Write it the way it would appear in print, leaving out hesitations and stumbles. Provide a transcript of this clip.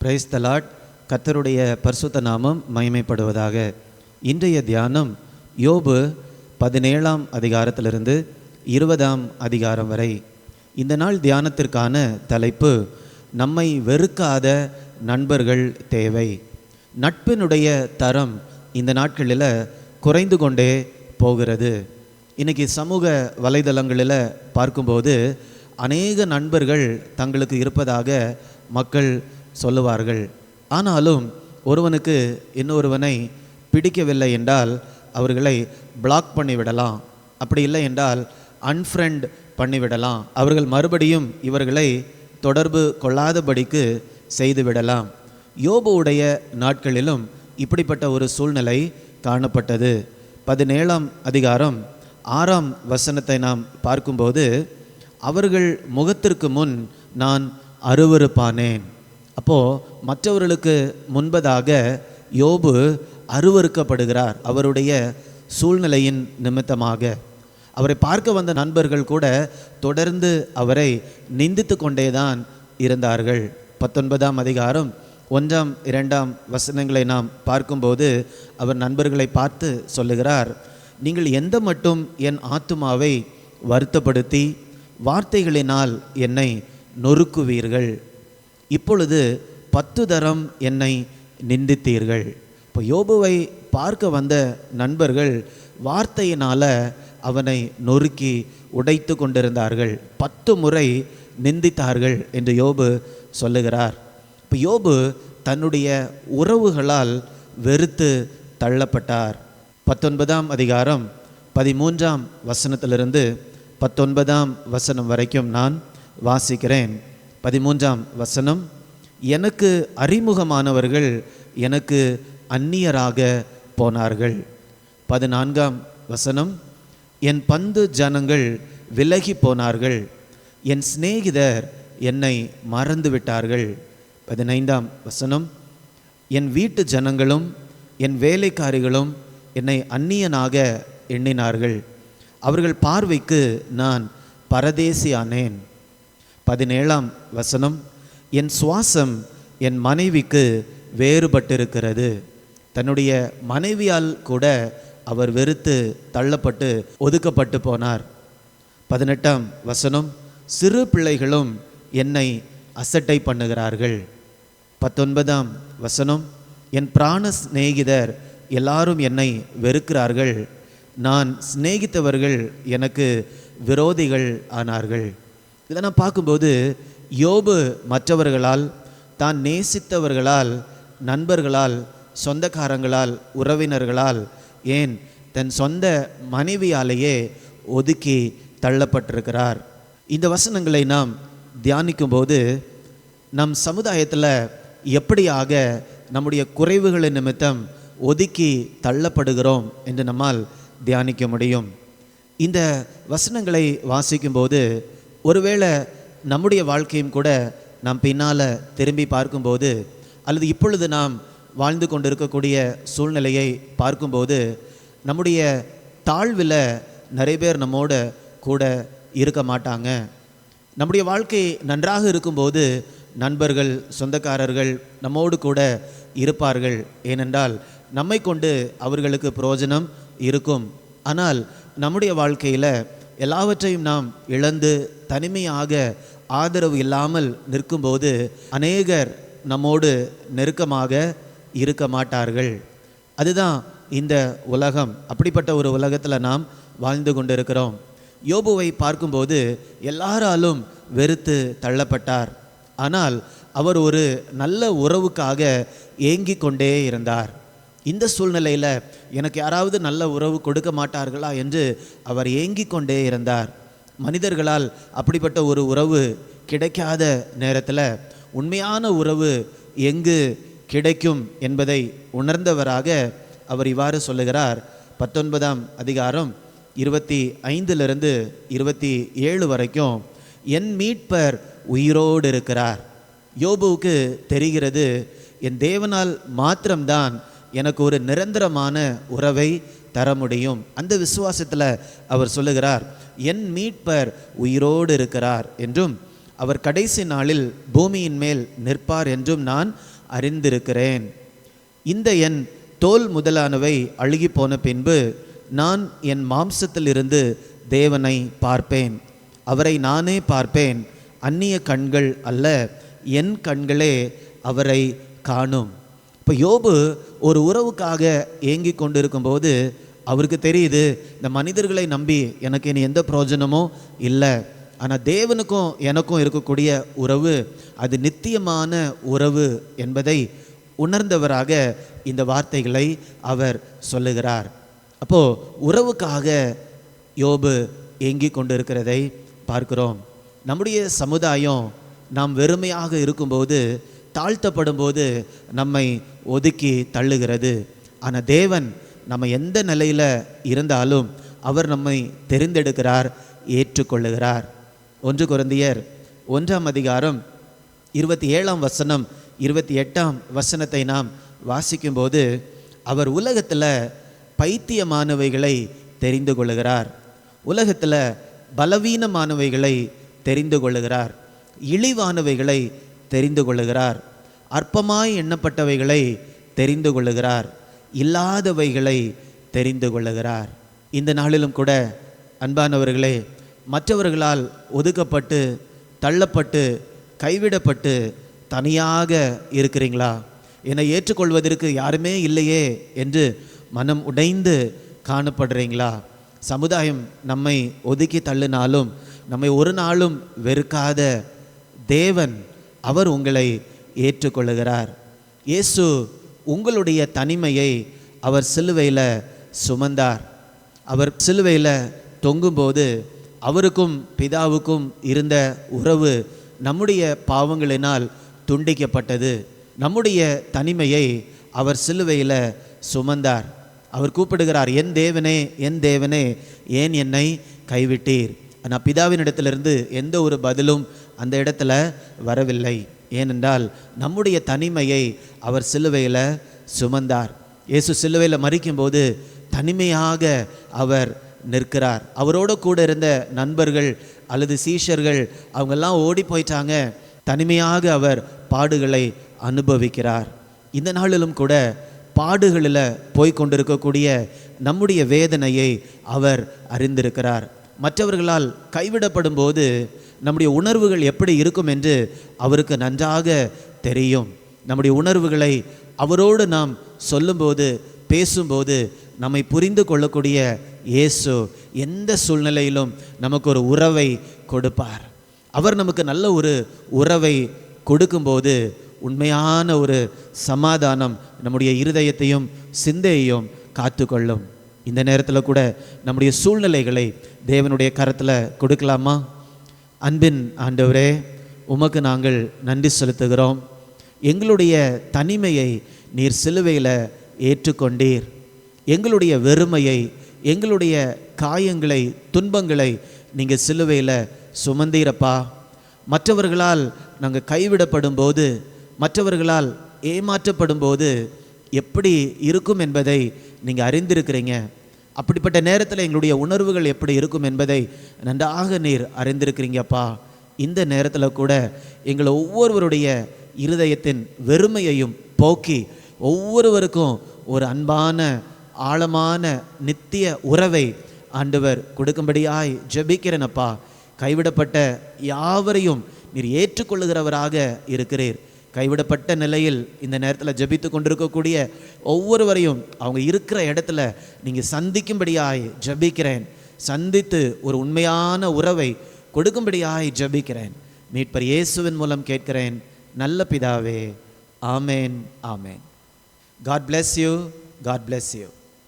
Praise the Lord. கர்த்தருடைய பரிசுத்த நாமம் மகிமைப்படுவதாக. இன்றைய தியானம் யோபு 17ஆம் அதிகாரத்திலிருந்து 20ஆம் அதிகாரம் வரை. இந்த நாள் தியானத்திற்கான தலைப்பு, நம்மை வெறுக்காத நண்பர்கள் தேவை. நட்பினுடைய தரம் இந்த நாட்களில் குறைந்து கொண்டே போகிறது. இன்றைக்கி சமூக வலைதளங்களில் பார்க்கும்போது அநேக நண்பர்கள் தங்களுக்கு இருப்பதாக மக்கள் சொல்லுவார்கள். ஆனாலும் ஒருவனுக்கு இன்னொருவனை பிடிக்கவில்லை என்றால் அவர்களை பிளாக் பண்ணிவிடலாம், அப்படி இல்லை என்றால் அன்ஃப்ரெண்ட் பண்ணிவிடலாம். அவர்கள் மறுபடியும் இவர்களை தொடர்பு கொள்ளாதபடிக்கு செய்துவிடலாம். யோபுவுடைய நாட்களிலும் இப்படிப்பட்ட ஒரு சூழ்நிலை காணப்பட்டது. 17ஆம் அதிகாரம் 6ஆம் வசனத்தை நாம் பார்க்கும்போது, அவர்கள் முகத்திற்கு முன் நான் அருவருப்பானேன். அப்போது மற்றவர்களுக்கு முன்பதாக யோபு அருவருக்கப்படுகிறார். அவருடைய சூழ்நிலையின் நிமித்தமாக அவரை பார்க்க வந்த நண்பர்கள் கூட தொடர்ந்து அவரை நிந்தித்து கொண்டேதான் இருந்தார்கள். 19ஆம் அதிகாரம் 1ஆம் 2ஆம் வசனங்களை நாம் பார்க்கும்போது அவர் நண்பர்களை பார்த்து சொல்லுகிறார், நீங்கள் எந்த மட்டும் என் ஆத்துமாவை வருத்தப்படுத்தி வார்த்தைகளினால் என்னை நொறுக்குவீர்கள். இப்பொழுது 10 தரம் என்னை நிந்தித்தீர்கள். இப்போ யோபுவை பார்க்க வந்த நண்பர்கள் வார்த்தையினால் அவனை நொறுக்கி உடைத்து கொண்டிருந்தார்கள். 10 முறை நிந்தித்தார்கள் என்று யோபு சொல்லுகிறார். இப்போ யோபு தன்னுடைய உறவுகளால் வெறுத்து தள்ளப்பட்டார். 19ஆம் அதிகாரம் 13ஆம் வசனத்திலிருந்து 19ஆம் வசனம் வரைக்கும் நான் வாசிக்கிறேன். 13ஆம் வசனம், எனக்கு அறிமுகமானவர்கள் எனக்கு அந்நியராக போனார்கள். 14ஆம் வசனம், என் பந்து ஜனங்கள் விலகி போனார்கள், என் சிநேகிதர் என்னை மறந்து விட்டார்கள். 15ஆம் வசனம், என் வீட்டு ஜனங்களும் என் வேலைக்காரிகளும் என்னை அந்நியனாக எண்ணினார்கள், அவர்கள் பார்வைக்கு நான் பரதேசியானேன். 17ஆம் வசனம், என் சுவாசம் என் மனைவிக்கு வேறுபட்டிருக்கிறது. தன்னுடைய மனைவியால் கூட அவர் வெறுத்து தள்ளப்பட்டு ஒதுக்கப்பட்டு போனார். 18ஆம் வசனம், சிறு பிள்ளைகளும் என்னை அசட்டை பண்ணுகிறார்கள். 19ஆம் வசனம், என் பிராண சிநேகிதர் எல்லாரும் என்னை வெறுக்கிறார்கள், நான் சிநேகித்தவர்கள் எனக்கு விரோதிகள் ஆனார்கள். இதெல்லாம் பார்க்கும்போது யோபு மற்றவர்களால், தான் நேசித்தவர்களால், நண்பர்களால், சொந்தக்காரங்களால், உறவினர்களால், ஏன் தன் சொந்த மனைவியாலேயே ஒதுக்கி தள்ளப்பட்டிருக்கிறார். இந்த வசனங்களை நாம் தியானிக்கும்போது நம் சமுதாயத்தில் எப்படியாக நம்முடைய குறைவுகளின் நிமித்தம் ஒதுக்கி தள்ளப்படுகிறோம் என்று நம்மால் தியானிக்க முடியும். இந்த வசனங்களை வாசிக்கும்போது ஒருவேளை நம்முடைய வாழ்க்கையும் கூட நாம் பின்னால் திரும்பி பார்க்கும்போது, அல்லது இப்பொழுது நாம் வாழ்ந்து கொண்டிருக்கக்கூடிய சூழ்நிலையை பார்க்கும்போது, நம்முடைய தாழ்வில் நிறைய பேர் நம்மோட கூட இருக்க மாட்டாங்க. நம்முடைய வாழ்க்கை நன்றாக இருக்கும்போது நண்பர்கள், சொந்தக்காரர்கள் நம்மோடு கூட இருப்பார்கள். ஏனென்றால் நம்மை கொண்டு அவர்களுக்கு பிரயோஜனம் இருக்கும். ஆனால் நம்முடைய வாழ்க்கையில் எல்லாவற்றையும் நாம் இழந்து தனிமையாக ஆதரவு இல்லாமல் நிற்கும்போது அநேகர் நம்மோடு நெருக்கமாக இருக்க மாட்டார்கள். அதுதான் இந்த உலகம். அப்படிப்பட்ட ஒரு உலகத்தில் நாம் வாழ்ந்து கொண்டிருக்கிறோம். யோபுவை பார்க்கும்போது எல்லாராலும் வெறுத்து தள்ளப்பட்டார். ஆனால் அவர் ஒரு நல்ல உறவுக்காக ஏங்கி கொண்டே இருந்தார். இந்த சூழ்நிலையில் எனக்கு யாராவது நல்ல உறவு கொடுக்க மாட்டார்களா என்று அவர் ஏங்கி கொண்டே இருந்தார். மனிதர்களால் அப்படிப்பட்ட ஒரு உறவு கிடைக்காத நேரத்தில் உண்மையான உறவு எங்கு கிடைக்கும் என்பதை உணர்ந்தவராக அவர் இவ்வாறு சொல்லுகிறார். 19ஆம் அதிகாரம் 25லிருந்து 27 வரைக்கும், என் மீட்பர் உயிரோடு இருக்கிறார். யோபுவுக்கு தெரிகிறது, என் தேவனால் மாத்திரம்தான் எனக்கு ஒரு நிரந்தரமான உறவை தர முடியும். அந்த விசுவாசத்தில் அவர் சொல்லுகிறார், என் மீட்பர் உயிரோடு இருக்கிறார் என்றும் அவர் கடைசி நாளில் பூமியின் மேல் நிற்பார் என்றும் நான் அறிந்திருக்கிறேன். இந்த என் தோல் முதலானவை அழுகி போன பின்பு நான் என் மாம்சத்திலிருந்து தேவனை பார்ப்பேன். அவரை நானே பார்ப்பேன். அந்நிய கண்கள் அல்ல, என் கண்களே அவரை காணும். இப்போ யோபு ஒரு உறவுக்காக ஏங்கி கொண்டிருக்கும்போது அவருக்கு தெரியுது, இந்த மனிதர்களை நம்பி எனக்கு இனி எந்த பிரயோஜனமும் இல்லை. ஆனால் தேவனுக்கும் எனக்கும் இருக்கக்கூடிய உறவு அது நித்தியமான உறவு என்பதை உணர்ந்தவராக இந்த வார்த்தைகளை அவர் சொல்லுகிறார். அப்போது உறவுக்காக யோபு ஏங்கி கொண்டிருக்கிறதை பார்க்கிறோம். நம்முடைய சமுதாயம் நாம் வெறுமையாக இருக்கும்போது, தாழ்த்தப்படும் போது நம்மை ஒதுக்கி தள்ளுகிறது. ஆனால் தேவன் நம்ம எந்த நிலையில் இருந்தாலும் அவர் நம்மை தெரிந்தெடுக்கிறார், ஏற்றுக்கொள்ளுகிறார். 1 கொரிந்தியர் 1 27 28 நாம் வாசிக்கும்போது, அவர் உலகத்தில் பைத்தியமானவைகளை தெரிந்து கொள்ளுகிறார், உலகத்தில் பலவீனமானவைகளை தெரிந்து கொள்ளுகிறார், இழிவானவைகளை தெரிந்து கொள்ளுகிறார், அற்பமாய் எண்ணப்பட்டவைகளை தெரிந்து கொள்ளுகிறார், இல்லாதவைகளை தெரிந்து கொள்ளுகிறார். இந்த நாளிலும் கூட அன்பானவர்களே, மற்றவர்களால் ஒதுக்கப்பட்டு தள்ளப்பட்டு கைவிடப்பட்டு தனியாக இருக்கிறீங்களா? என்னை ஏற்றுக்கொள்வதற்கு யாருமே இல்லையே என்று மனம் உடைந்து காணப்படுறீங்களா? சமுதாயம் நம்மை ஒதுக்கி தள்ளினாலும் நம்மை ஒரு நாளும் வெறுக்காத தேவன் அவர் உங்களை ஏற்றுக்கொள்ளுகிறார். இயேசு உங்களுடைய தனிமையை அவர் சிலுவையில் சுமந்தார். அவர் சிலுவையில் தொங்கும்போது அவருக்கும் பிதாவுக்கும் இருந்த உறவு நம்முடைய பாவங்களினால் துண்டிக்கப்பட்டது. நம்முடைய தனிமையை அவர் சிலுவையில் சுமந்தார். அவர் கூப்பிடுகிறார், என் தேவனே, என் தேவனே, ஏன் என்னை கைவிட்டீர்? ஆனால் பிதாவினிடத்திலிருந்து எந்த ஒரு பதிலும் அந்த இடத்துல வரவில்லை. ஏனென்றால் நம்முடைய தனிமையை அவர் சிலுவையில் சுமந்தார். இயேசு சிலுவையில் மரிக்கும்போது தனிமையாக அவர் நிற்கிறார். அவரோடு கூட இருந்த நண்பர்கள் அல்லது சீஷர்கள் அவங்கெல்லாம் ஓடி போயிட்டாங்க. தனிமையாக அவர் பாடுகளை அனுபவிக்கிறார். இந்த நாளிலும் கூட பாடுகளில் போய்கொண்டிருக்கக்கூடிய நம்முடைய வேதனையை அவர் அறிந்திருக்கிறார். மற்றவர்களால் கைவிடப்படும் போது நம்முடைய உணர்வுகள் எப்படி இருக்கும் என்று அவருக்கு நன்றாக தெரியும். நம்முடைய உணர்வுகளை அவரோடு நாம் சொல்லும்போது, பேசும்போது நம்மை புரிந்து கொள்ளக்கூடிய இயேசு எந்த சூழ்நிலையிலும் நமக்கு ஒரு உறவை கொடுப்பார். அவர் நமக்கு நல்ல ஒரு உறவை கொடுக்கும்போது உண்மையான ஒரு சமாதானம் நம்முடைய இருதயத்தையும் சிந்தையையும் காத்துக்கொள்ளும். இந்த நேரத்தில் கூட நம்முடைய சூழ்நிலைகளை தேவனுடைய கரத்தில் கொடுக்கலாமா? அன்பின் ஆண்டவரே, உமக்கு நாங்கள் நன்றி செலுத்துகிறோம். எங்களுடைய தனிமையை நீர் சிலுவையில் ஏற்றுக்கொண்டீர். எங்களுடைய வெறுமையை, எங்களுடைய காயங்களை, துன்பங்களை நீங்கள் சிலுவையில் சுமந்தீரப்பா. மற்றவர்களால் நாங்கள் கைவிடப்படும் போது, மற்றவர்களால் ஏமாற்றப்படும் போது எப்படி இருக்கும் என்பதை நீங்கள் அறிந்திருக்கிறீங்க. அப்படிப்பட்ட நேரத்தில் எங்களுடைய உணர்வுகள் எப்படி இருக்கும் என்பதை நன்றாக நீர் அறிந்திருக்கிறீங்கப்பா. இந்த நேரத்தில் கூட எங்களை ஒவ்வொருவருடைய இருதயத்தின் வெறுமையையும் போக்கி ஒவ்வொருவருக்கும் ஒரு அன்பான ஆழமான நித்திய உறவை ஆண்டவர் கொடுக்கும்படியாய் ஜெபிக்கிறேனப்பா. கைவிடப்பட்ட யாவரையும் நீர் ஏற்றுக்கொள்ளுகிறவராக இருக்கிறீர். கைவிடப்பட்ட நிலையில் இந்த நேரத்தில் ஜெபித்து கொண்டிருக்கக்கூடிய ஒவ்வொருவரையும் அவங்க இருக்கிற இடத்துல நீங்கள் சந்திக்கும்படியாய் ஜெபிக்கிறேன். சந்தித்து ஒரு உண்மையான உறவை கொடுக்கும்படியாய் ஜெபிக்கிறேன். மீட்பர் இயேசுவின் மூலம் கேட்கிறேன் நல்ல பிதாவே. ஆமேன், ஆமேன். God bless you. God bless you.